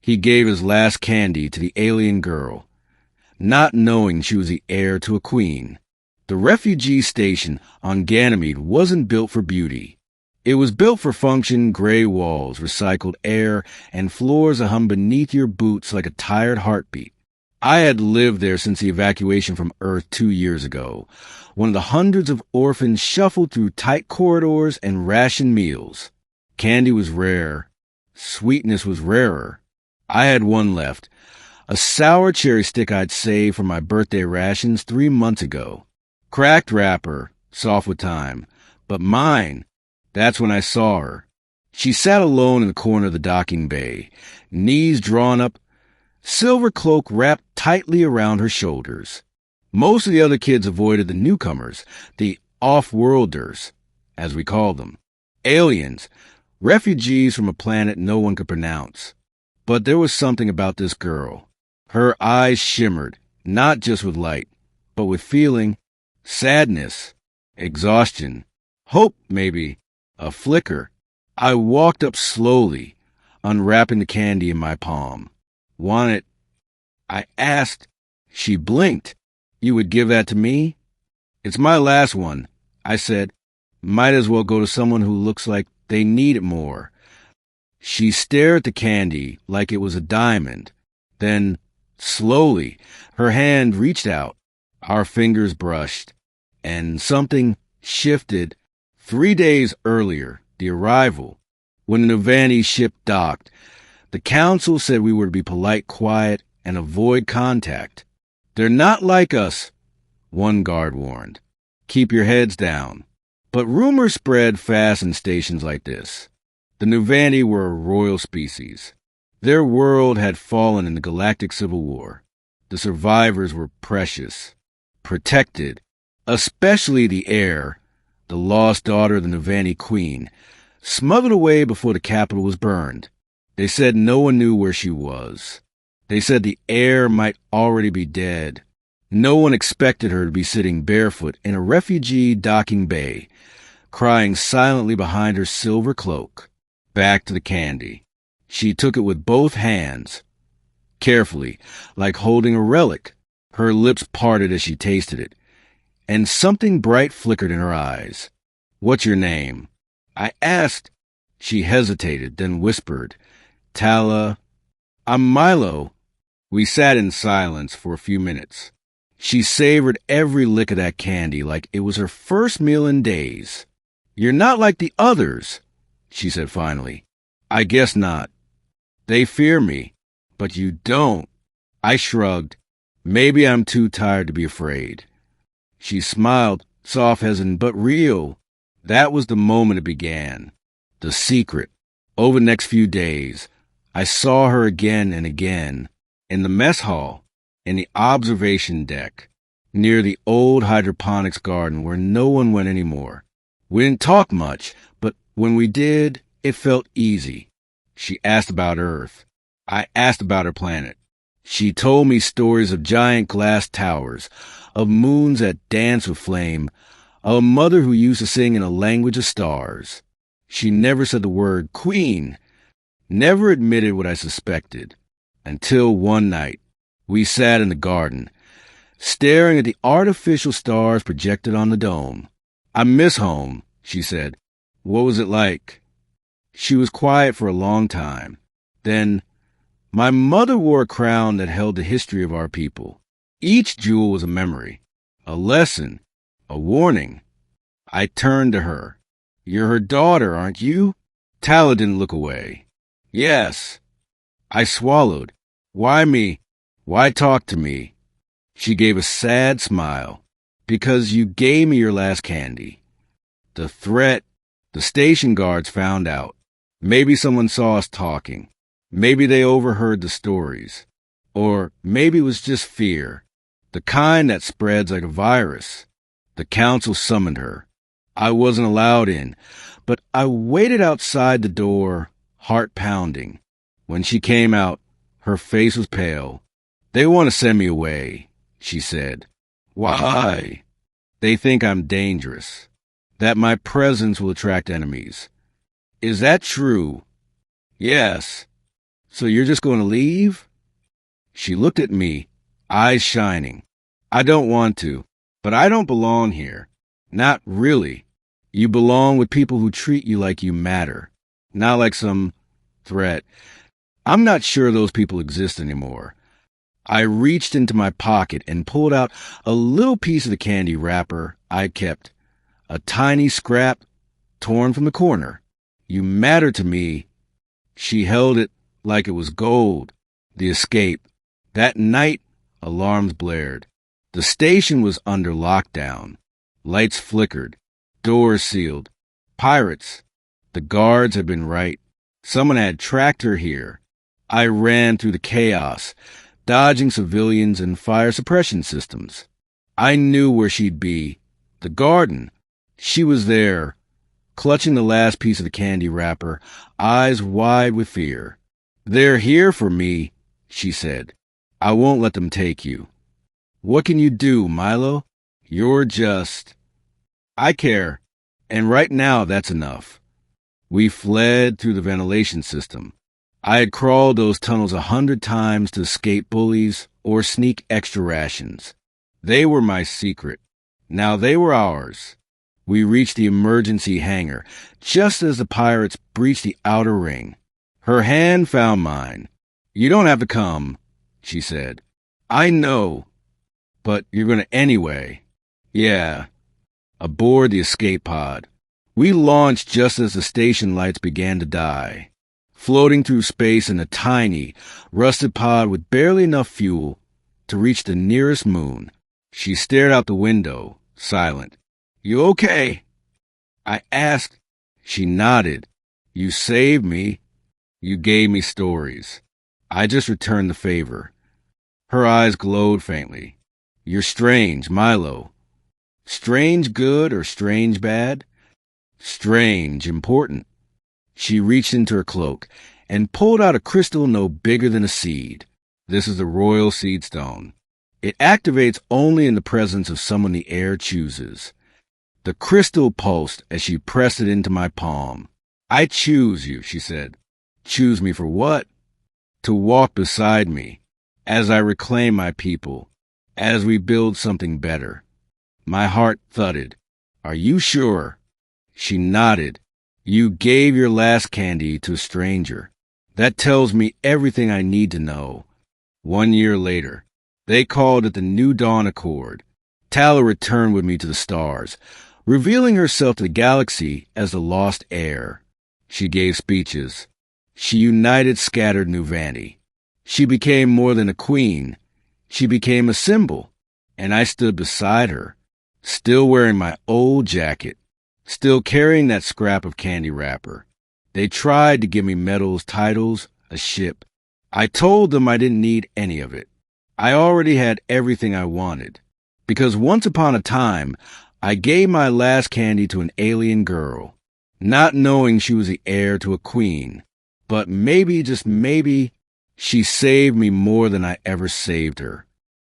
He gave his last candy to the alien girl, not knowing she was the heir to a queen. The refugee station on Ganymede wasn't built for beauty. It was built for function: gray walls, recycled air, and floors that hum beneath your boots like a tired heartbeat. I had lived there since the evacuation from Earth 2 years ago, when the hundreds of orphans shuffled through tight corridors and rationed meals. Candy was rare. Sweetness was rarer. I had one left, a sour cherry stick I'd saved for my birthday rations 3 months ago. Cracked wrapper, soft with time. But mine, that's when I saw her. She sat alone in the corner of the docking bay, knees drawn up, silver cloak wrapped tightly around her shoulders. Most of the other kids avoided the newcomers, the off-worlders, as we called them. Aliens, refugees from a planet no one could pronounce. But there was something about this girl. Her eyes shimmered, not just with light, but with feeling, sadness, exhaustion, hope maybe, a flicker. I walked up slowly, unwrapping the candy in my palm. Want it? I asked. She blinked. You would give that to me? It's my last one, I said. Might as well go to someone who looks like they need it more. She stared at the candy like it was a diamond. Then, slowly, her hand reached out. Our fingers brushed, and something shifted. 3 days earlier, the arrival, when the Nuvani ship docked, the council said we were to be polite, quiet, and avoid contact. They're not like us, one guard warned. Keep your heads down. But rumors spread fast in stations like this. The Nuvani were a royal species. Their world had fallen in the galactic civil war. The survivors were precious, protected, especially the heir, the lost daughter of the Nuvani queen, smothered away before the capital was burned. They said no one knew where she was. They said the heir might already be dead. No one expected her to be sitting barefoot in a refugee docking bay, crying silently behind her silver cloak. Back to the candy. She took it with both hands, carefully, like holding a relic. Her lips parted as she tasted it, and something bright flickered in her eyes. What's your name? I asked. She hesitated, then whispered, Tala. I'm Milo. We sat in silence for a few minutes. She savored every lick of that candy like it was her first meal in days. You're not like the others, she said finally. I guess not. They fear me, but you don't. I shrugged. Maybe I'm too tired to be afraid. She smiled, soft, hesitant, but real. That was the moment it began. The secret. Over the next few days, I saw her again and again. In the mess hall, in the observation deck, near the old hydroponics garden where no one went anymore. We didn't talk much, but when we did, it felt easy. She asked about Earth. I asked about her planet. She told me stories of giant glass towers, of moons that dance with flame, of a mother who used to sing in a language of stars. She never said the word queen, never admitted what I suspected, until one night we sat in the garden, staring at the artificial stars projected on the dome. I miss home, she said. What was it like? She was quiet for a long time. Then, my mother wore a crown that held the history of our people. Each jewel was a memory, a lesson, a warning. I turned to her. You're her daughter, aren't you? Tala didn't look away. Yes. I swallowed. Why me? Why talk to me? She gave a sad smile. Because you gave me your last candy. The threat, the station guards found out. Maybe someone saw us talking. Maybe they overheard the stories. Or maybe it was just fear, the kind that spreads like a virus. The council summoned her. I wasn't allowed in, but I waited outside the door, heart pounding. When she came out, her face was pale. They want to send me away, she said. Why? They think I'm dangerous, that my presence will attract enemies. Is that true? Yes. So you're just going to leave? She looked at me, eyes shining. I don't want to, but I don't belong here. Not really. You belong with people who treat you like you matter, not like some threat. I'm not sure those people exist anymore. I reached into my pocket and pulled out a little piece of the candy wrapper I kept, a tiny scrap torn from the corner. You matter to me. She held it like it was gold. The escape. That night, alarms blared. The station was under lockdown. Lights flickered. Doors sealed. Pirates. The guards had been right. Someone had tracked her here. I ran through the chaos, dodging civilians and fire suppression systems. I knew where she'd be. The garden. She was there, clutching the last piece of the candy wrapper, eyes wide with fear. They're here for me, she said. I won't let them take you. What can you do, Milo? You're just... I care, and right now that's enough. We fled through the ventilation system. I had crawled those tunnels 100 times to escape bullies or sneak extra rations. They were my secret. Now they were ours. We reached the emergency hangar, just as the pirates breached the outer ring. Her hand found mine. You don't have to come, she said. I know, but you're going to anyway. Yeah. Aboard the escape pod. We launched just as the station lights began to die, floating through space in a tiny, rusted pod with barely enough fuel to reach the nearest moon. She stared out the window, silent. You okay? I asked. She nodded. You saved me. You gave me stories. I just returned the favor. Her eyes glowed faintly. You're strange, Milo. Strange good or strange bad? Strange important. She reached into her cloak and pulled out a crystal no bigger than a seed. This is the royal seed stone. It activates only in the presence of someone the heir chooses. The crystal pulsed as she pressed it into my palm. I choose you, she said. Choose me for what? To walk beside me, as I reclaim my people, as we build something better. My heart thudded. Are you sure? She nodded. You gave your last candy to a stranger. That tells me everything I need to know. 1 year later, they called it the New Dawn Accord. Tala returned with me to the stars, revealing herself to the galaxy as the lost heir. She gave speeches. She united scattered Nuvani. She became more than a queen. She became a symbol, and I stood beside her, still wearing my old jacket, still carrying that scrap of candy wrapper. They tried to give me medals, titles, a ship. I told them I didn't need any of it. I already had everything I wanted, because once upon a time, I gave my last candy to an alien girl, not knowing she was the heir to a queen. But maybe, just maybe, she saved me more than I ever saved her.